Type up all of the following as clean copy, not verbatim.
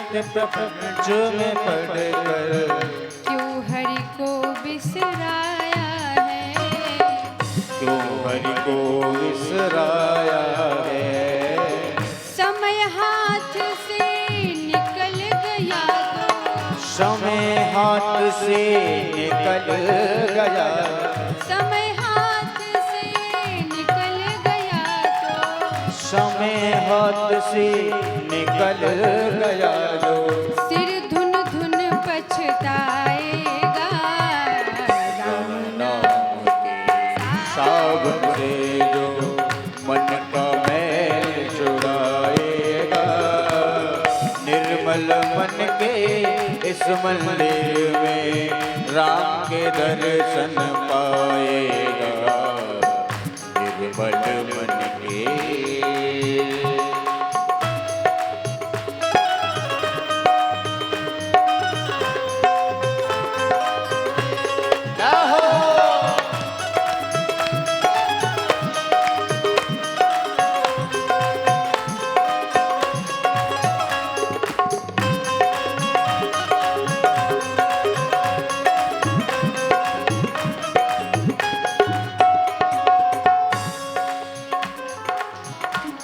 सत्य प्रपंच में पढ़कर क्यों हरि को बिसराया है, क्यों हरि को विसराया है। समय हाथ से निकल गया तो, समय हाथ से निकल गया, समय हाथ से निकल गया तो, समय हाथ से निकल गया जो सिर धुन धुन पछताएगा। राम नाम के सावन से जो मन का मैल छुड़ाएगा। निर्मल मन के इस मंदिर में राम के दर्शन पाएगा। निर्मल मन के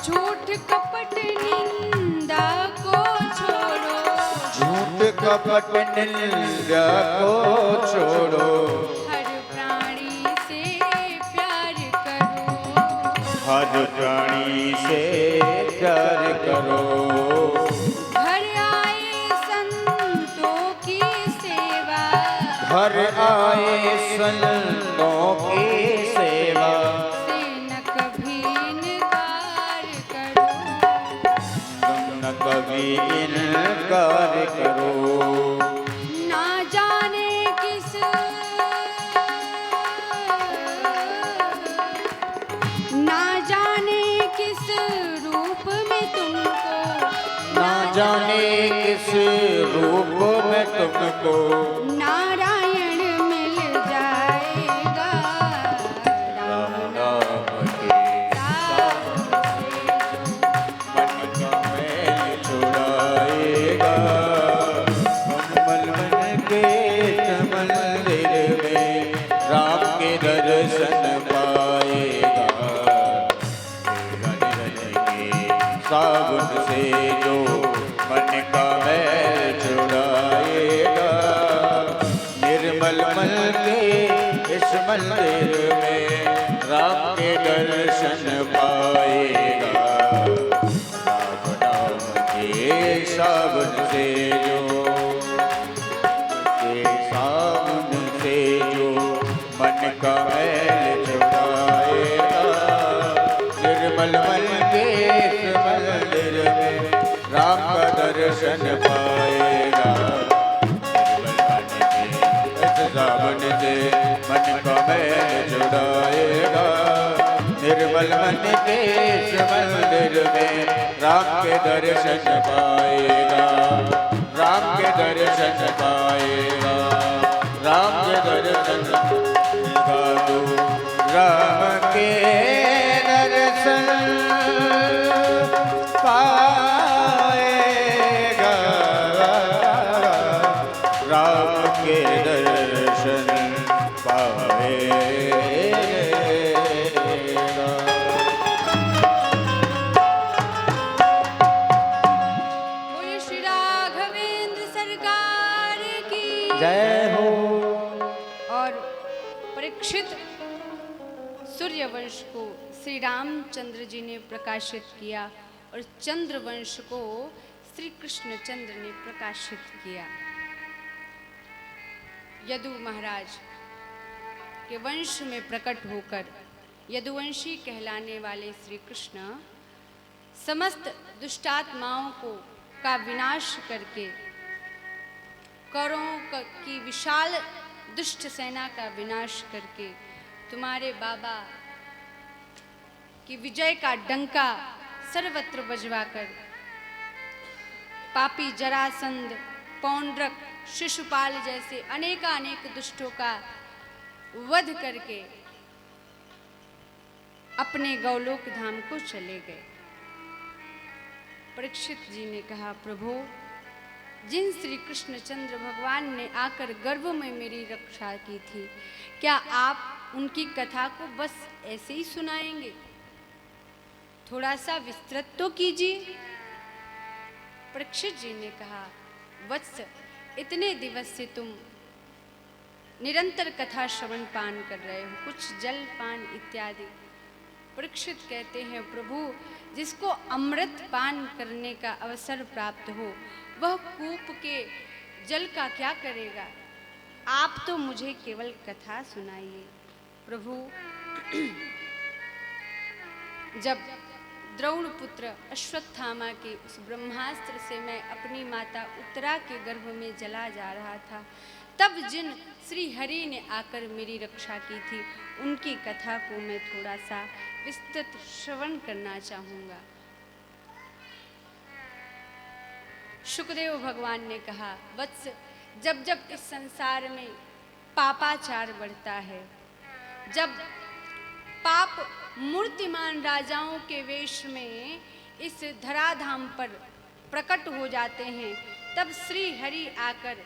झूठ कपट निंदा को छोड़ो, झूठ कपट निंदा को छोड़ो। हर प्राणी से प्यार करो, हर प्राणी से प्यार करो। घर आए संतों की सेवा, घर आए संतों की सेवा से न कभी इनकार करो, न कभी इनकार करो। ना जाने किस ना जाने किस रूप में तुमको, ना जाने किस रूप में तुमको नारायण मिल जाएगा। राम नाम के सावन से मन का मैल छुड़ाएगा। निर्मल मन के इस मंदिर में राम के दर्शन पाएगा। सावन से जो मन का मैल छुड़ाएगा। निर्मल मन के इस मंदिर में राम के दर्शन पाएगा। राम नाम के सावन से जो के सावन से जो मन का मैल छुड़ाएगा। निर्मल मन के इस मंदिर में राम का दर्शन पाएगा। निर्मल मन के इस मंदिर में राम का दर्शन पाएगा। निर्मल मन के इस मंदिर में राम के दर्शन पाएगा। राम के दर्शन पाएगा। राम के दर्शन गादो राम के दर्शन पाएगा। राम के दर्शन पाएगा। बोलिए श्री राघवेंद्र सरकार की जय हो। और परीक्षित सूर्यवंश को श्री रामचंद्र जी ने प्रकाशित किया और चंद्रवंश को श्री कृष्णचंद्र ने प्रकाशित किया। यदु महाराज के वंश में प्रकट होकर यदुवंशी कहलाने वाले श्री कृष्ण समस्त दुष्टात्माओं का विनाश करके कौरवों की विशाल दुष्ट सेना का विनाश करके तुम्हारे बाबा की विजय का डंका सर्वत्र बजवाकर पापी जरासंध, पौंड्रक, शिशुपाल जैसे अनेक दुष्टों का वध करके अपने गौलोक धाम को चले गए। परीक्षित जी ने कहा, प्रभु जिन श्री कृष्णचंद्र भगवान ने आकर गर्भ में मेरी रक्षा की थी, क्या आप उनकी कथा को बस ऐसे ही सुनाएंगे? थोड़ा सा विस्तृत तो कीजिए। परीक्षित जी ने कहा, वत्स, इतने दिवस से तुम निरंतर कथा श्रवण पान कर रहे हो, कुछ जल पान इत्यादि। परीक्षित कहते हैं, प्रभु, जिसको अमृत पान करने का अवसर प्राप्त हो वह कूप के जल का क्या करेगा? आप तो मुझे केवल कथा सुनाइए। प्रभु, जब द्रोण पुत्र अश्वत्थामा के उस ब्रह्मास्त्र से मैं अपनी माता उत्तरा के गर्भ में जला जा रहा था, तब जिन श्री हरि ने आकर मेरी रक्षा की थी, उनकी कथा को मैं थोड़ा सा विस्तृत श्रवण करना चाहूँगा। शुकदेव भगवान ने कहा, वत्स, जब जब इस संसार में पापाचार बढ़ता है, जब पाप मूर्तिमान राजाओं के वेश में इस धराधाम पर प्रकट हो जाते हैं, तब श्री हरि आकर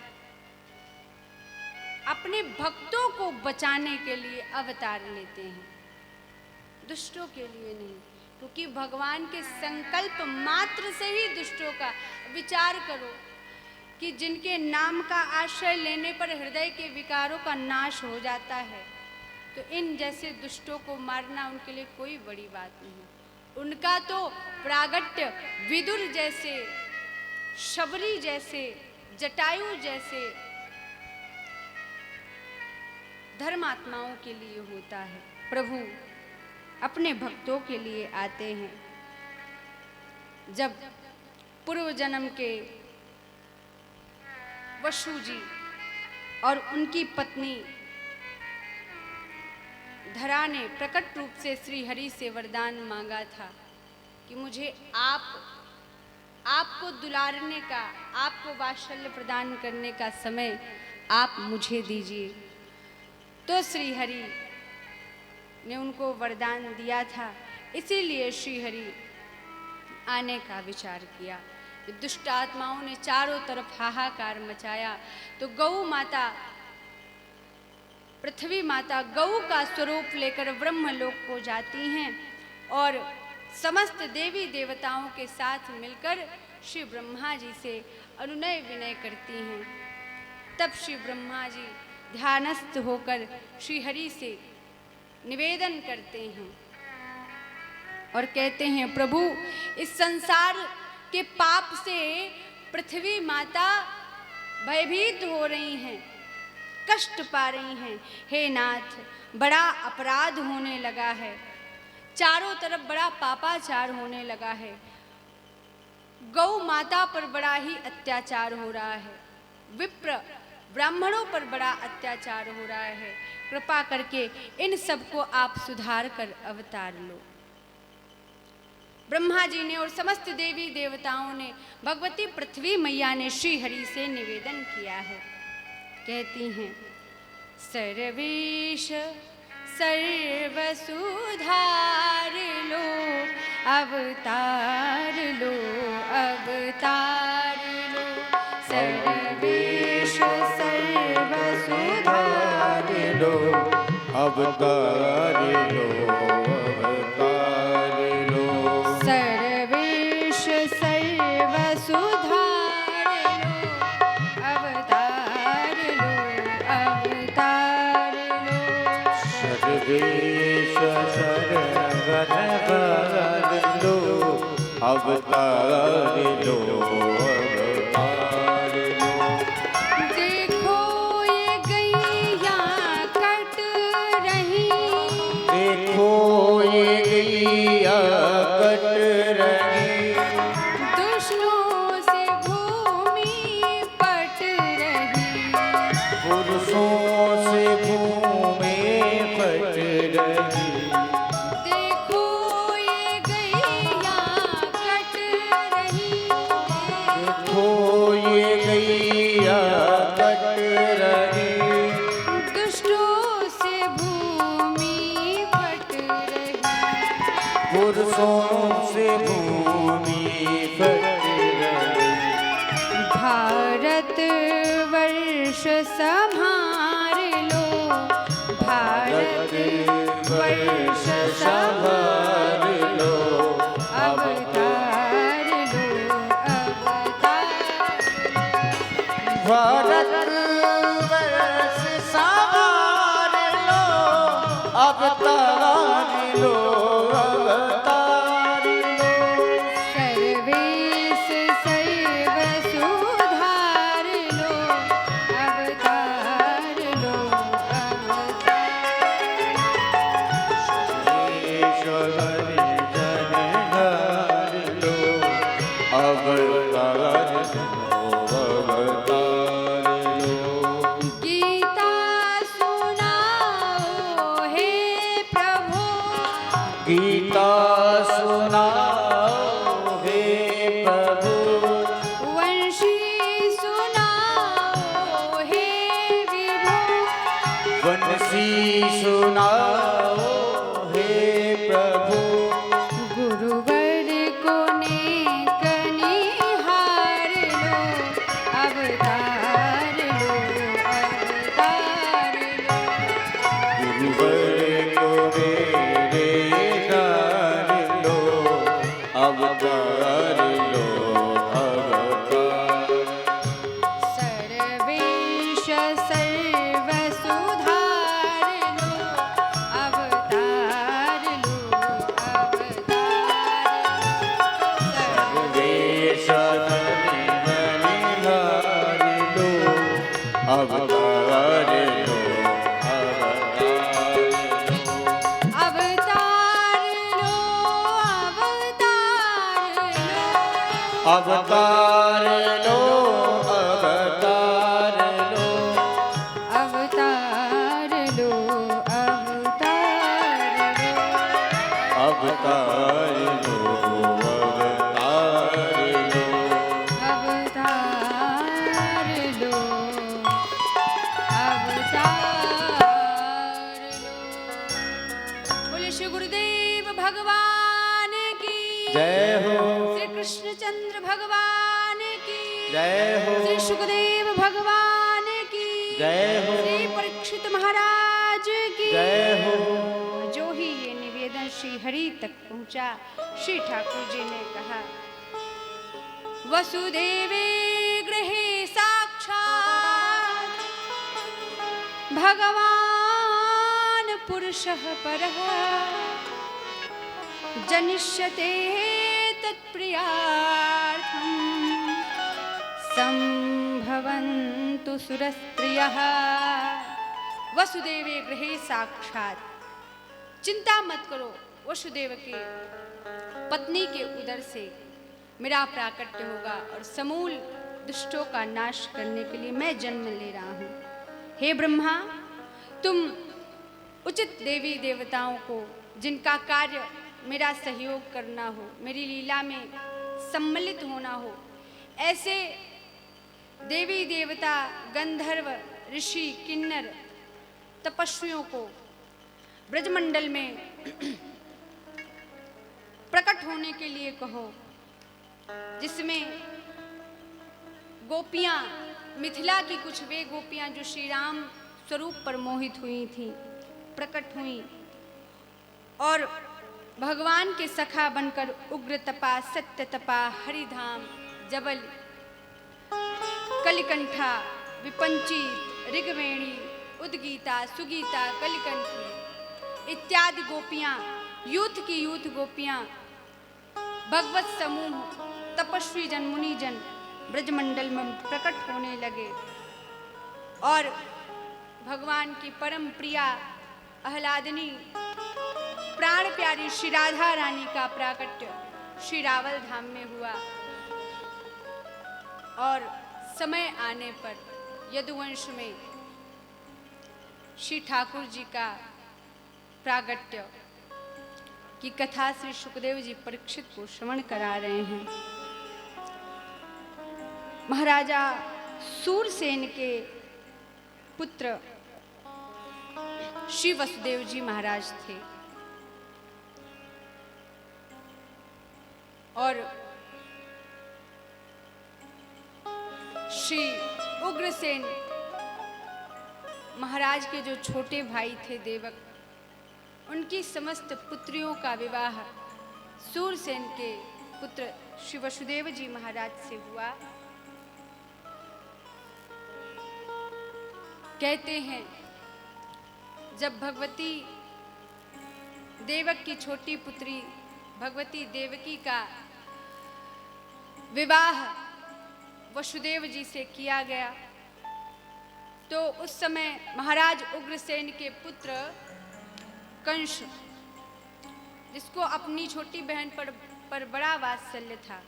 अपने भक्तों को बचाने के लिए अवतार लेते हैं, दुष्टों के लिए नहीं। क्योंकि भगवान के संकल्प मात्र से ही दुष्टों का विचार करो कि जिनके नाम का आश्रय लेने पर हृदय के विकारों का नाश हो जाता है, तो इन जैसे दुष्टों को मारना उनके लिए कोई बड़ी बात नहीं। उनका तो प्रागट्य विदुर जैसे, शबरी जैसे, जटायु जैसे धर्मात्माओं के लिए होता है। प्रभु अपने भक्तों के लिए आते हैं। जब पूर्व जन्म के वसु जी और उनकी पत्नी धरा ने प्रकट रूप से श्री हरि से वरदान मांगा था कि मुझे आपको दुलारने का, आपको वात्सल्य प्रदान करने का समय आप मुझे दीजिए। तो श्री हरि ने उनको वरदान दिया था, इसीलिए श्री हरि आने का विचार किया। दुष्ट आत्माओं ने चारों तरफ हाहाकार मचाया, तो गौ माता, पृथ्वी माता गौ का स्वरूप लेकर ब्रह्मलोक को जाती हैं और समस्त देवी देवताओं के साथ मिलकर श्री ब्रह्मा जी से अनुनय विनय करती हैं। तब श्री ब्रह्मा जी ध्यानस्थ होकर श्री हरि से निवेदन करते हैं और कहते हैं, प्रभु, इस संसार के पाप से पृथ्वी माता भयभीत हो रही हैं, कष्ट पा रही हैं। हे नाथ, बड़ा अपराध होने लगा है, चारों तरफ बड़ा पापाचार होने लगा है, गौ माता पर बड़ा ही अत्याचार हो रहा है, विप्र ब्राह्मणों पर बड़ा अत्याचार हो रहा है, कृपा करके इन सबको आप सुधार कर अवतार लो। ब्रह्मा जी ने और समस्त देवी देवताओं ने, भगवती पृथ्वी मैया ने श्री हरि से निवेदन किया है। कहती हैं, सर्वेश सर्व सुधार लो, अवतार लो, अवतार लो। सर्वेश सर्व सुधार लो, अवतार लो, अवतार लो। सर्वेश सर्व सुधार लो, अवतार लो, अवतार लो। सर्वेश सर्व सुधार लो, अवतार लो, अवतार लो। देखो ये गैया कट रही, देखो ये गैया कट रही, दुष्टों से भूमि पट रही, पुरुषों से भूमि फट रही। देखो ये गैया कट रही, देखो ये गैया कट रही, दुष्टों से भूमि पट रही। पुरुषों से भूमि फट रही। भार भारत वर्ष संभार लो, भारत वर्ष संभार लो, अवतार लो, अवतार। भारत वर्ष संभार लो, अवतार लो, अवतार लो। सर्वेश सर्व सुधार लो, अवतार लो, अवतार। ईश्वरी जन घर लो, अवतार लो, अवतार लो। गीता सुनाओ हे प्रभु, गीता सुनाओ हे प्रभु, वंशी सुनाओ हे विभु, बंसी सुनाओ हे प्रभु। गुरुवर को नेक निहार लो, अवतार लो, अवतार लो। गुरुवर को मेरे दान लो, अवतार लो, अवतार। सर्वेश सर्व सुधार लो, अवतार लो, अवतार। देश बलिहार लो, अवतार लो, अवतार लो। अवतार लो, अवतार लो, अवतार लो, अवतार लो, अवतार लो, अवतार लो, अवतार लो। अवतार लो, अवतार लो। बोले श्री गुरुदेव भगवान की जय हो, श्री कृष्णचंद्र भगवान की जय हो, श्री सुखदेव भगवान की जय हो, श्री परीक्षित महाराज की जय हो। जो ही ये निवेदन श्री हरि तक पहुंचा, श्री ठाकुर जी ने कहा, वसुदेवे गृहे साक्षात् भगवान पुरुषः परः, जनिष्यते तत्प्रियार्थम् संभवन्तु सुरस्त्रियः। वसुदेवे गृहे साक्षात्, चिंता मत करो, वसुदेव की पत्नी के उदर से मेरा प्राकट्य होगा और समूल दुष्टों का नाश करने के लिए मैं जन्म ले रहा हूँ। हे ब्रह्मा, तुम उचित देवी देवताओं को, जिनका कार्य मेरा सहयोग करना हो, मेरी लीला में सम्मिलित होना हो, ऐसे देवी देवता, गंधर्व, ऋषि, किन्नर, तपस्वियों को ब्रजमंडल में प्रकट होने के लिए कहो, जिसमें गोपियां, मिथिला की कुछ वे गोपियां जो श्री राम स्वरूप पर मोहित हुई थीं, प्रकट हुई और भगवान के सखा बनकर उग्र तपा, सत्य तपा, हरिधाम, जबल, कलिकंठा, विपंचित, ऋग्वेणी, उद्गीता, सुगीता, कलिकंठी इत्यादि गोपियां, यूथ की यूथ गोपियां, भगवत समूह, तपस्वी जन, मुनि जन ब्रजमंडल में प्रकट होने लगे और भगवान की परम प्रिया आह्लादिनी, प्राण प्यारी श्री राधा रानी का प्राकट्य श्री रावल धाम में हुआ और समय आने पर यदुवंश में श्री ठाकुर जी का प्रागट्य की कथा श्री सुखदेव जी परीक्षित को श्रवण करा रहे हैं। महाराजा सूरसेन के पुत्र श्री वसुदेव जी महाराज थे और श्री उग्रसेन महाराज के जो छोटे भाई थे देवक, उनकी समस्त पुत्रियों का विवाह सूरसेन के पुत्र श्री वसुदेव जी महाराज से हुआ। कहते हैं जब भगवती देवक की छोटी पुत्री भगवती देवकी का विवाह वसुदेव जी से किया गया, तो उस समय महाराज उग्रसेन के पुत्र कंस, जिसको अपनी छोटी बहन पर बड़ा वात्सल्य था,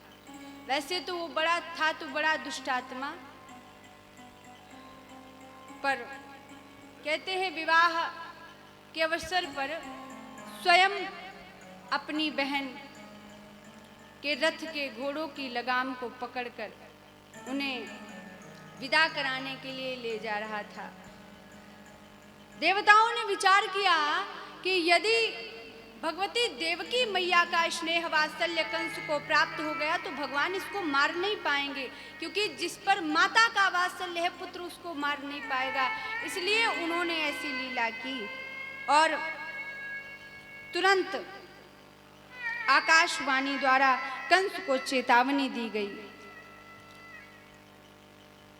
वैसे तो वो बड़ा था तो बड़ा दुष्टात्मा, पर कहते हैं विवाह के अवसर पर स्वयं अपनी बहन के रथ के घोड़ों की लगाम को पकड़कर उन्हें विदा कराने के लिए ले जा रहा था। देवताओं ने विचार किया कि यदि भगवती देवकी मैया का स्नेह वात्सल्य कंस को प्राप्त हो गया तो भगवान इसको मार नहीं पाएंगे, क्योंकि जिस पर माता का वात्सल्य है पुत्र उसको मार नहीं पाएगा। इसलिए उन्होंने ऐसी लीला की और तुरंत आकाशवाणी द्वारा कंस को चेतावनी दी गई।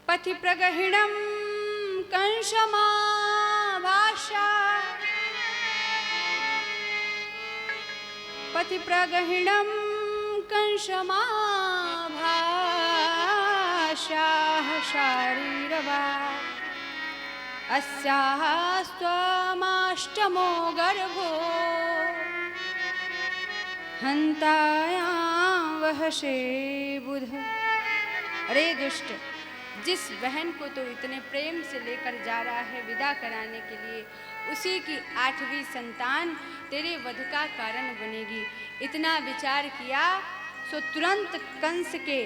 पथि प्रगहिणम कंसमा भाषा, पथि प्रगहिणम कंसमा भाषा शारीरवा अस्याः स्वमाष्टमो गर्भो हंतायां वहशे बुध। अरे दुष्ट, जिस बहन को तो इतने प्रेम से लेकर जा रहा है विदा कराने के लिए, उसी की 8वीं संतान तेरे वध का कारण बनेगी। इतना विचार किया सो तुरंत कंस के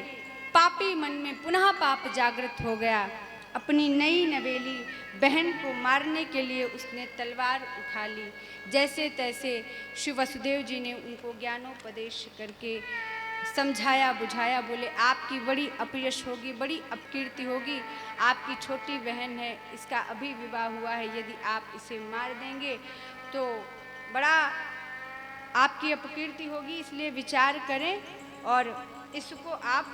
पापी मन में पुनः पाप जागृत हो गया। अपनी नई नवेली बहन को मारने के लिए उसने तलवार उठा ली। जैसे तैसे श्री वसुदेव जी ने उनको ज्ञानोपदेश करके समझाया बुझाया, बोले आपकी बड़ी अपयश होगी, बड़ी अपकीर्ति होगी, आपकी छोटी बहन है, इसका अभी विवाह हुआ है, यदि आप इसे मार देंगे तो बड़ा आपकी अपकीर्ति होगी, इसलिए विचार करें और इसको आप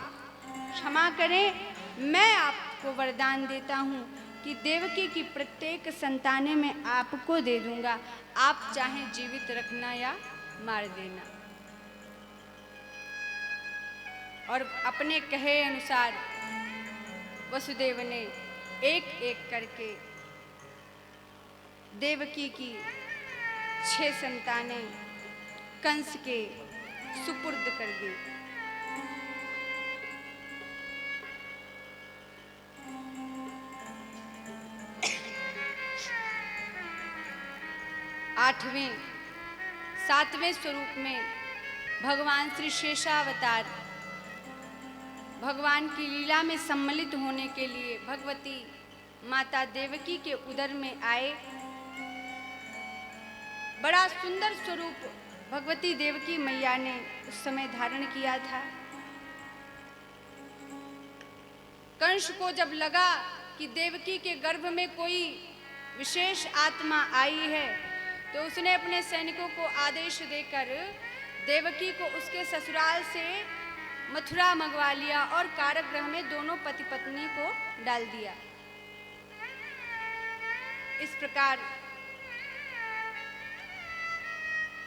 क्षमा करें। मैं आपको वरदान देता हूँ कि देवकी की प्रत्येक संतानें मैं आपको दे दूंगा, आप चाहें जीवित रखना या मार देना। और अपने कहे अनुसार वसुदेव ने एक एक करके देवकी की 6 संतानें कंस के सुपुर्द कर दी। आठवें 7वें स्वरूप में भगवान श्री शेषावतार भगवान की लीला में सम्मिलित होने के लिए भगवती माता देवकी के उदर में आए। बड़ा सुंदर स्वरूप भगवती देवकी मैया ने उस समय धारण किया था। कंस को जब लगा कि देवकी के गर्भ में कोई विशेष आत्मा आई है, तो उसने अपने सैनिकों को आदेश देकर देवकी को उसके ससुराल से मथुरा मंगवा लिया और कारागृह में दोनों पति पत्नी को डाल दिया। इस प्रकार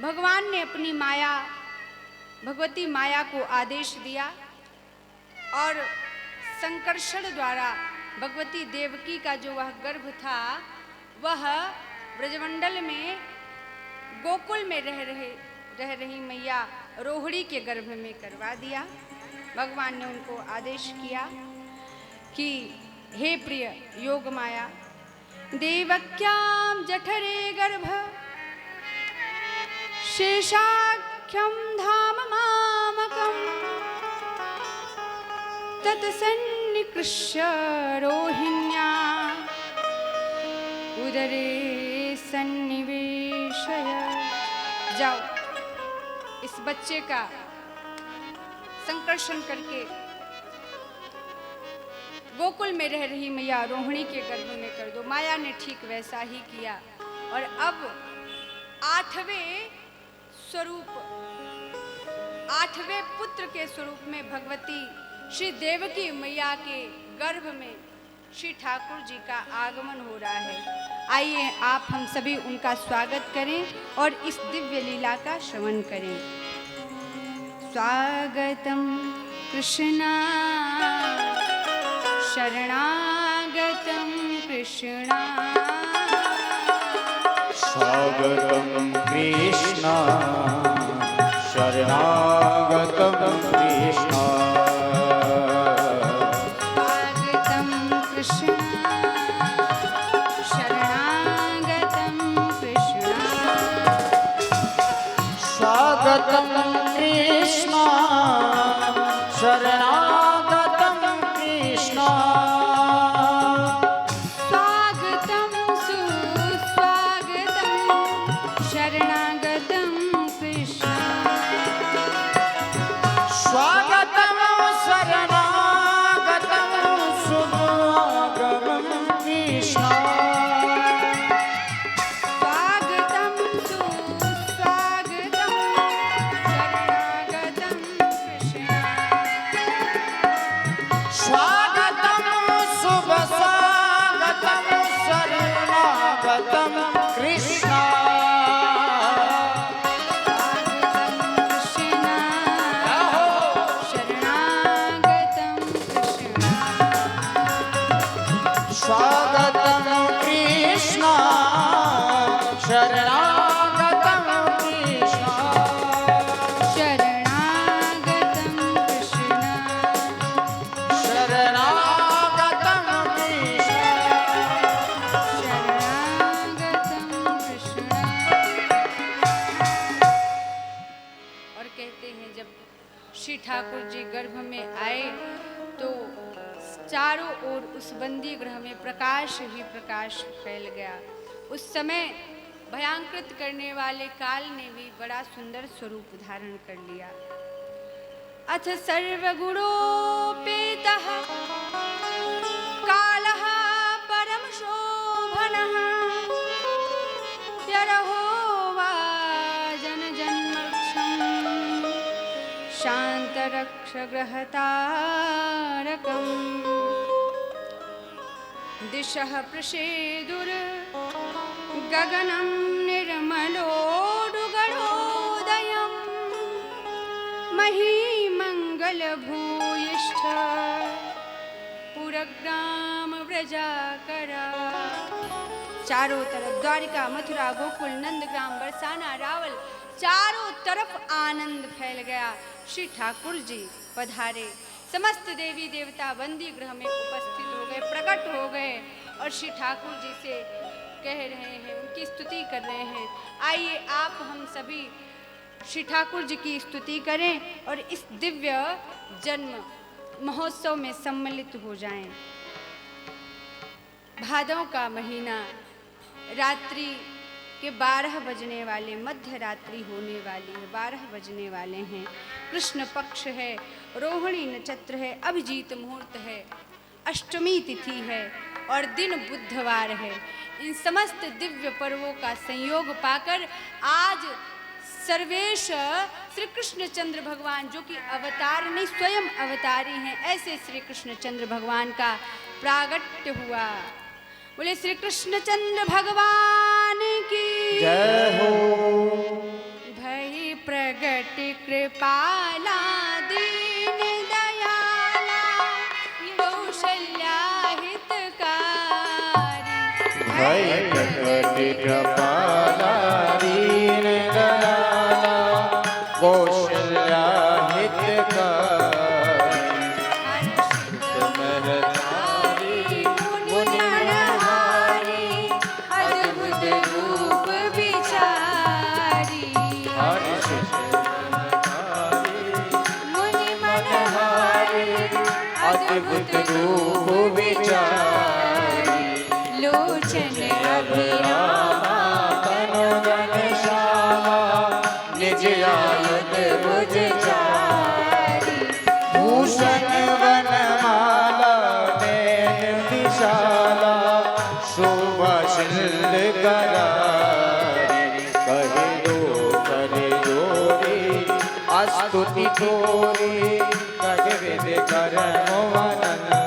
भगवान ने अपनी माया भगवती माया को आदेश दिया और संकर्षण द्वारा भगवती देवकी का जो वह गर्भ था वह ब्रजमंडल में गोकुल में रह रही मैया रोहिणी के गर्भ में करवा दिया। भगवान ने उनको आदेश किया कि हे प्रिय योग माया, देवक्यां जठरे गर्भ शेषाख्यं धाम मामकं तत्सन्निकृष्य रोहिण्या उदरे सन्निवेशय। जाओ इस बच्चे का संकर्षण करके गोकुल में रह रही मैया रोहिणी के गर्भ में कर दो। माया ने ठीक वैसा ही किया और अब 8वें स्वरूप, 8वें पुत्र के स्वरूप में भगवती श्री देवकी मैया के गर्भ में श्री ठाकुर जी का आगमन हो रहा है। आइए आप हम सभी उनका स्वागत करें और इस दिव्य लीला का श्रवण करें। स्वागतम कृष्णा शरणागतम कृष्णा, स्वागतम कृष्णा शरणागतम कृष्णा, स्वागतम कृष्णा शरणागतम कृष्णा, स्वागतम कृष्णा शरणागतम कृष्णा, स्वागतम सुस्वागतम शरणागतम कृष्णा, स्वागतम शरणागतम शुभागमं कृष्णा, स्वागतम सुस्वागतम शरणागतम कृष्णा, स्वागतम शुभ स्वागतम शरणागतम कृष्णा, स्वागतम कृष्णा शरणागतम कृष्णा, स्वागतम कृष्णा शरणागतम कृष्णा, शरणागतम कृष्णा। और कहते हैं जब श्री ठाकुर जी गर्भ में आए तो चारों ओर उस बंदी गृह में प्रकाश ही प्रकाश फैल गया। उस समय भयांकृत करने वाले काल ने भी बड़ा सुंदर स्वरूप धारण कर लिया। अथ सर्वगुणोपेतः कालः परम शोभनः, यरहो वा जनजन्मक्षम् शान्तरक्षग्रहतारकम्, दिशः प्रसेदुर गगनं निर्मलोडुगणोदयम्, महीमङ्गलभूयिष्ठ पुरग्राम व्रजाकरा। चारों तरफ द्वारिका, मथुरा, गोकुल, नंदग्राम, बरसाना, रावल, चारों तरफ आनंद फैल गया। श्री ठाकुर जी पधारे, समस्त देवी देवता बंदी गृह में उपस्थित हो गए, प्रकट हो गए और श्री ठाकुर जी से कह रहे हैं, उनकी स्तुति कर रहे हैं। आइए आप हम सभी श्री ठाकुर जी की स्तुति करें और इस दिव्य जन्म महोत्सव में सम्मिलित हो जाएं। भादों का महीना, रात्रि के 12 बजने वाले, मध्य रात्रि होने वाली है, 12 बजने वाले हैं। कृष्ण पक्ष है, रोहिणी नक्षत्र है, अभिजीत मुहूर्त है, अष्टमी तिथि है और दिन बुधवार है। इन समस्त दिव्य पर्वों का संयोग पाकर आज सर्वेश श्री कृष्णचंद्र भगवान, जो कि अवतार नहीं स्वयं अवतारी हैं, ऐसे श्री कृष्णचंद्र भगवान का प्रागट्य हुआ। बोले श्री कृष्णचंद्र भगवान की जय हो। भई प्रगट कृपाला दीन दयाला कौशल्या हितकारी, भई प्रगट कृपाला दीन दयाला कौशल्या हितकारी, महतारी मुनि मनहारी अद्भुत रूप विचारी, मुनि मनहारी अद्भुत रूप विचारी, लोचन अभिरामा तनु घनश्यामा निज आयुध भुज चारि, भूषण वनमाला में स्तुति तोरी कह वेद कर मोहनंता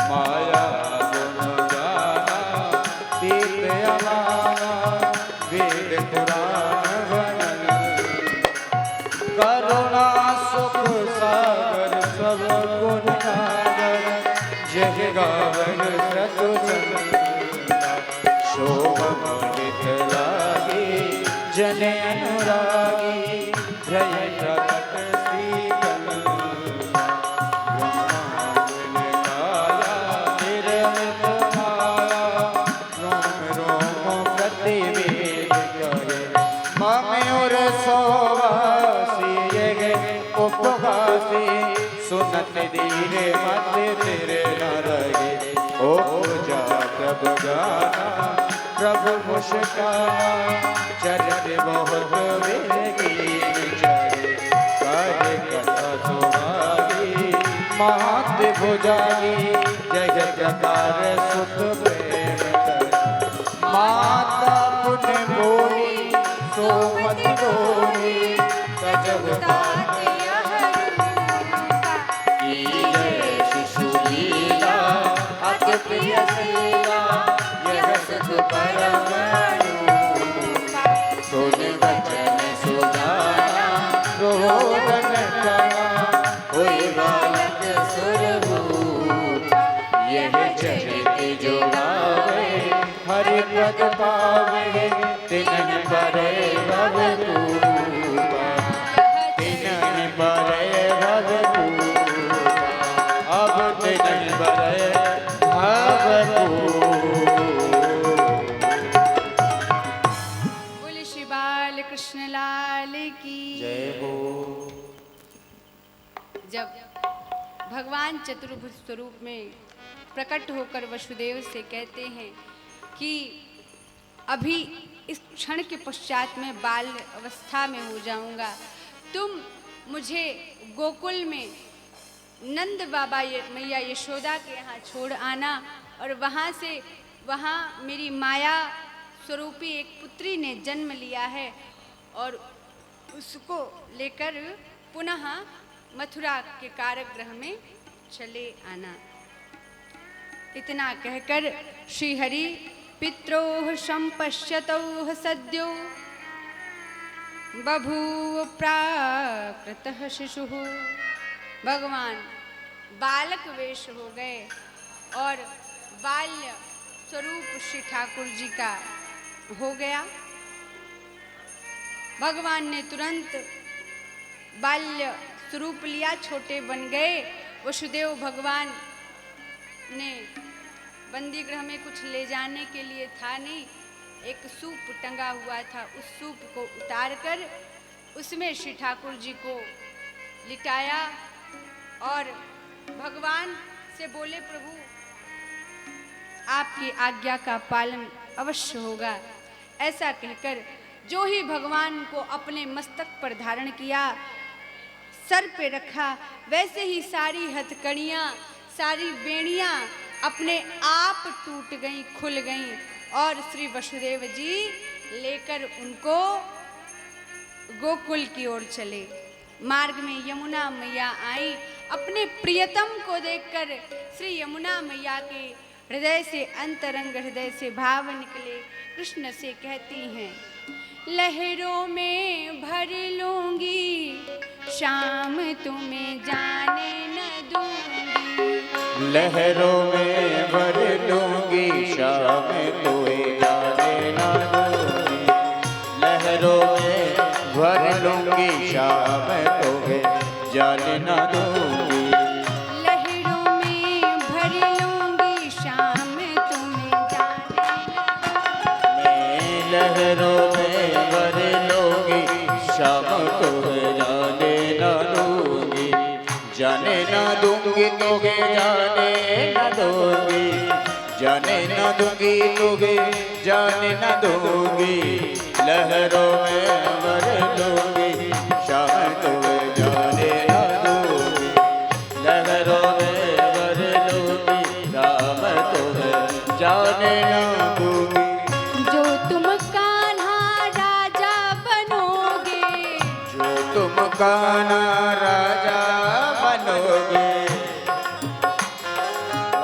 माया गुण गाना दीप अमाना वेद पुराण वर्णन करुणा सुख सागर सब गुण सागर जय गावन सतुसंगा शोभमलित लागी जन अनुरागी जय प्रकट श्री ब्रह्मांड काया निर्मित माया रोम रोम प्रतिवेद करे ममयोर सोवासी उपवासी सुनत धीरे मत तेरे न रहे ओ पूजा प्रभु गाना प्रभु मुस्काना चरित बहुत वेगी चरे कार्य कथा सुहागी महत भुजागी जय प्रकार सुत प्रेम कर माता पुण्य भूमि सोमति भूमि कजब हरिपद पावे तिनन परे भवपूपा तिनन परे भवपूपा अब तिनन परे बोले श्री बाल कृष्ण लाल की जय हो। जब भगवान चतुर्भुज स्वरूप में प्रकट होकर वसुदेव से कहते हैं कि अभी इस क्षण के पश्चात मैं बाल अवस्था में हो जाऊंगा, तुम मुझे गोकुल में नंद बाबा मैया यशोदा के यहाँ छोड़ आना और वहाँ मेरी माया स्वरूपी एक पुत्री ने जन्म लिया है और उसको लेकर पुनः मथुरा के कारागृह में चले आना। इतना कहकर श्री हरि पित्रोः संपश्यतोः सद्यो बभूव प्राकृतः शिशुः। भगवान बालक वेश हो गए और बाल्य स्वरूप श्री ठाकुर जी का हो गया। भगवान ने तुरंत बाल्य स्वरूप लिया, छोटे बन गए। वसुदेव भगवान ने बंदी गृह में कुछ ले जाने के लिए था नहीं, एक सूप टंगा हुआ था, उस सूप को उतारकर उसमें श्री ठाकुर जी को लिटाया और भगवान से बोले, प्रभु आपकी आज्ञा का पालन अवश्य होगा। ऐसा कहकर जो ही भगवान को अपने मस्तक पर धारण किया, सर पे रखा, वैसे ही सारी हथकड़ियाँ, सारी बेड़ियाँ अपने आप टूट गईं, खुल गईं और श्री वसुदेव जी लेकर उनको गोकुल की ओर चले। मार्ग में यमुना मैया आई। अपने प्रियतम को देखकर श्री यमुना मैया के हृदय से, अंतरंग हृदय से भाव निकले। कृष्ण से कहती हैं, लहरों में भर लूंगी शाम तुम्हें जाने न दूंगी। लहरों में भर लूंगी शाम तुम्हें जाने न दूंगी। लहरों में भर लूंगी शाम तुम्हें जाने न दूंगी। लहरों में भर लूंगी शाम तुम्हें जाने न दूंगी। लहरों में भर लूंगी शाम तुम्हें जाने न दूंगी। जाने न दूंगी तुझे जाने न दूंगी। जाने न दूंगी तुझे जाने न दूंगी। लहरों में भर लूंगी शाम तुम्हें जाने न दूंगी। लहरों में भर लूंगी शाम तुम्हें जाने न दूंगी। जो तुम कान्हा राजा बनोगे, जो तुम कान्हा राजा बनोगे,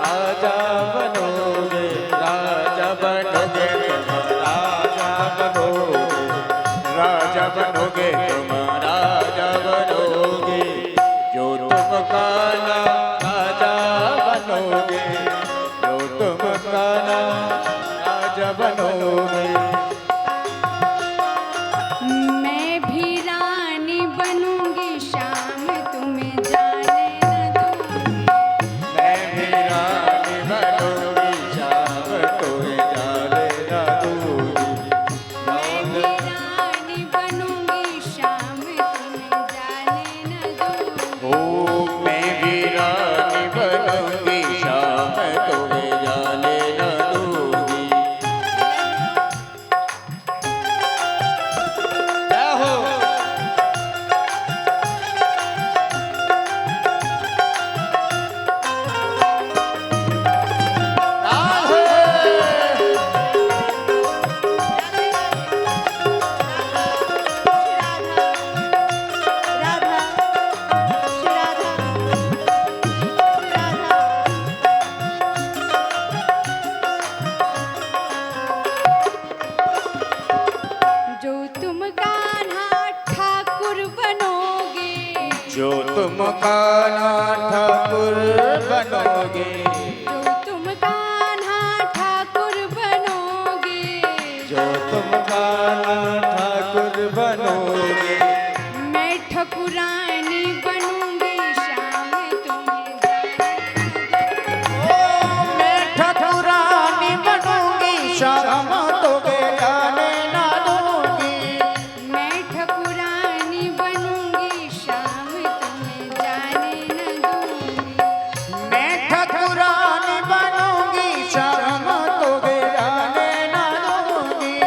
राजा बनोगे, राजा बनोगे तुम, राजा बनोगे, राजा बनोगे तुम, राजा बनोगे। जो तुम कान्हा राजा बनोगे, जो तुम कान्हा राजा बनोगे। मैं भी रानी बनूंगी शाम तुम्हें जाने न दूंगी। मैं भी रानी बनूंगी शाम तुम्हें जाने न दूंगी। मैं भी रानी बनूंगी शाम तुम्हें जाने न दूंगी। ओ मैं भी रानी बनूंगी शाम तुम्हें जाने न दूंगी। क्या हो जो तुम कान्हा ठाकुर बनोगे, जो तुम कान्हा ठाकुर बनोगे, जो तुम कान्हा ठाकुर बनोगे, जो तुम कान्हा ठाकुर बनोगे। मैं ठकुरानी बनूंगी शाम तुम्हें जाने न दूंगी। मैं ठकुरानी बनूंगी शाम तुम्हें जाने न दूंगी। मैं ठकुरानी बनूंगी शाम तुम्हें जाने न दूंगी। मैं ठकुरानी बनूंगी शाम तुम्हें जाने न दूंगी।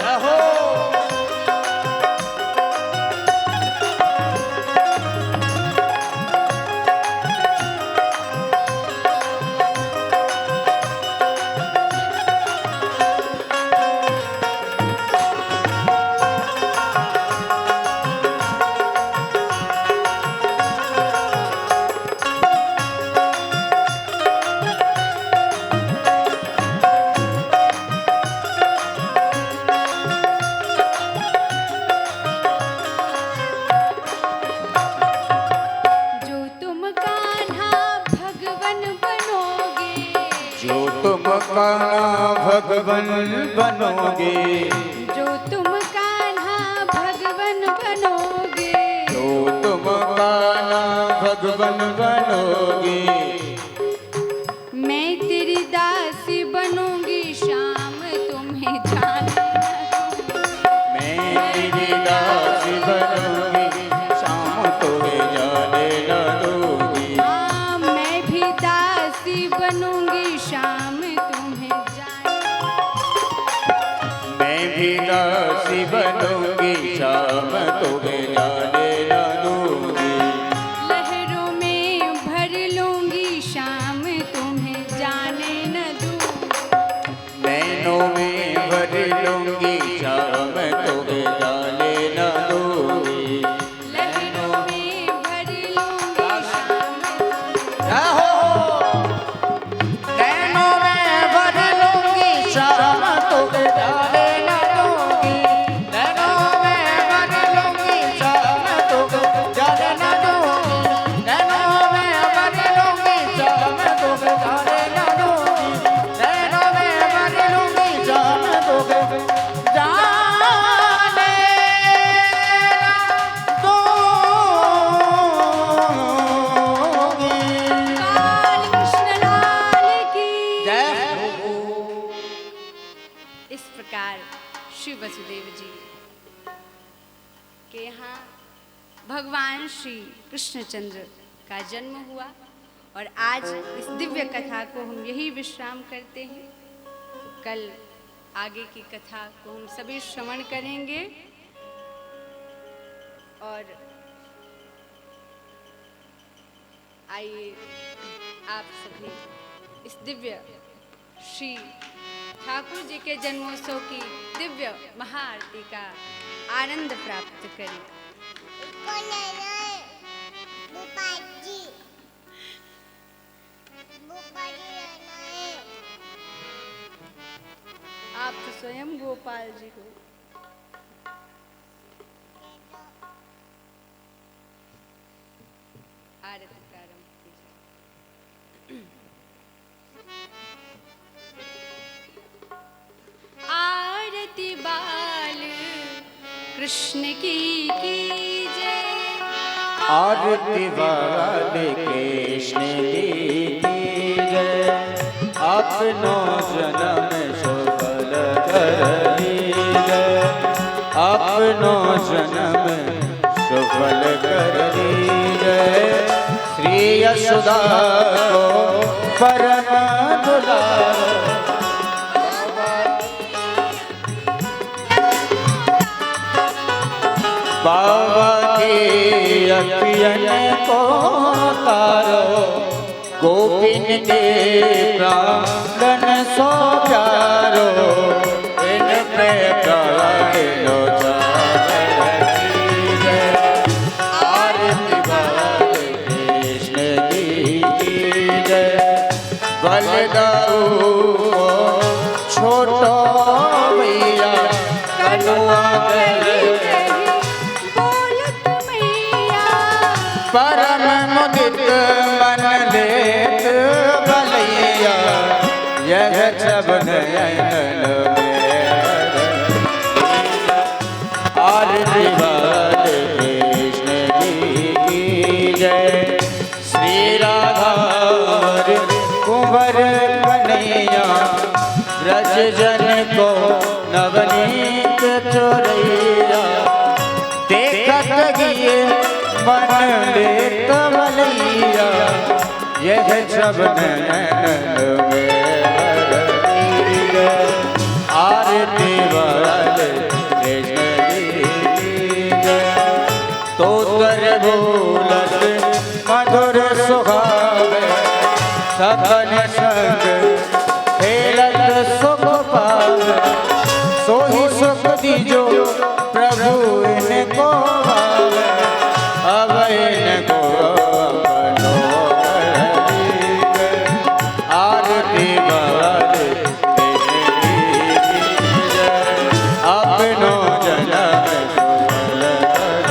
रहो जो तुम कान्हा भगवन बनोगे, जो तुम कान्हा भगवन बनोगे, जो तुम कान्हा भगवन बनोगे, जो तुम कान्हा भगवन बनोगे। मैं तेरी दासी बनूंगी शाम तुम्हें जाने न दूंगी। मैं तेरी दासी बनूंगी शाम तुम्हें जाने न दूंगी। हाँ, मैं भी दासी बनूंगी शाम तुम्हें जाने। मैं भी दासी बनूंगी शाम तुम्हें जाने न दूंगी। लहरों में भर लूंगी शाम तुम्हें जाने न दूंगी। नैनों में भर लूंगी शाम तुम्हें जाने न दूंगी। लहरों में भर लूंगी शाम रहो नैनों में भर लूंगी शाम तुम्हें जाने न दूंगी। नैनों में भर लूंगी शाम तुम्हें जाने न दूंगी। नैनों में भर लूंगी शाम तुम्हें जाने न दूंगी। नैनों में भर लूंगी शाम तुम्हें जाने दूंगी। काल कृष्ण लाल की। जय इस प्रकार श्री वसुदेव जी के यहाँ भगवान श्री कृष्णचंद्र का जन्म हुआ और आज इस दिव्य कथा को हम यही विश्राम करते हैं। कल आगे की कथा को हम सभी श्रवण करेंगे और आइए आप सभी इस दिव्य श्री ठाकुर जी के जन्मोत्सव की दिव्य महाआरती का आनंद प्राप्त करें। आप तो स्वयं गोपाल जी हो। आरती प्रारंभ कीजिए। आरती बाल कृष्ण की कीजय। आरती बाल कृष्ण की कीजय। अपनो जन्म सफल कर लीजय। अपनो जन्म सफल कर लीजय। श्री यशोदा को परम दुलार। बाबा की अखियन को तारो। गोपिन के प्राणन सो प्यारो। इन पे लो आरती बाल कृष्ण की जय। बलदाऊ छोटो भैया कनुआ परम मुदित मन लेत भलैया। यह सब नयन आरती बाल कृष्ण की जय। श्री राधा कुंवर कन्हैया। ब्रज जन को नवनीत चोरैया। देखत गिए मन लेत भलैया। यह सब नयन में आरती बाल कृष्ण की जय। तोतर बोलत मधुर सुहावे। सखन संग खेलत सुख पावे। सोही सुख दीजो प्रभु इनको भावे। अब इनको अपनो कर लीजय। आरती बाल कृष्ण की जय। अपनो जन्म सफल कर।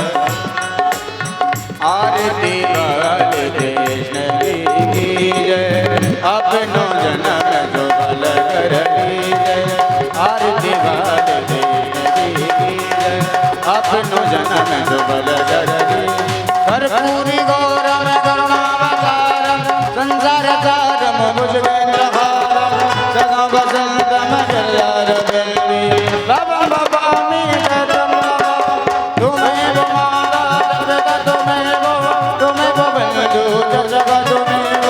आरती बाल कृष्ण की जय। अपनो जन्म सफल कर लीजय। आरती बाल कृष्ण की जय। अपनो जन्म सफल कर लीजय। कर्पूरी गौरम करुणावतारम। संसार सारम भुजगेन्द्रहारम। सदा वसंतम हृदयारविंदे। भवं भवामि शतं नमामि। तुमेव माता जगत् तुमेव। तुमेव बन्धु जगत् तुमेव।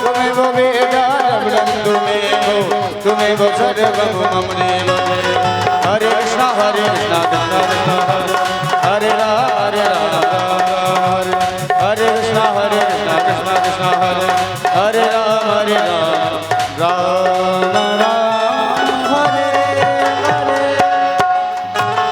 तुमेव वेदारं तुमेव। तुमेव सर्वं मम देव। हरे कृष्ण हरे कृष्ण हरे राम हरे राम। हरे कृष्ण कृष्ण कृष्ण हरे हरे राम।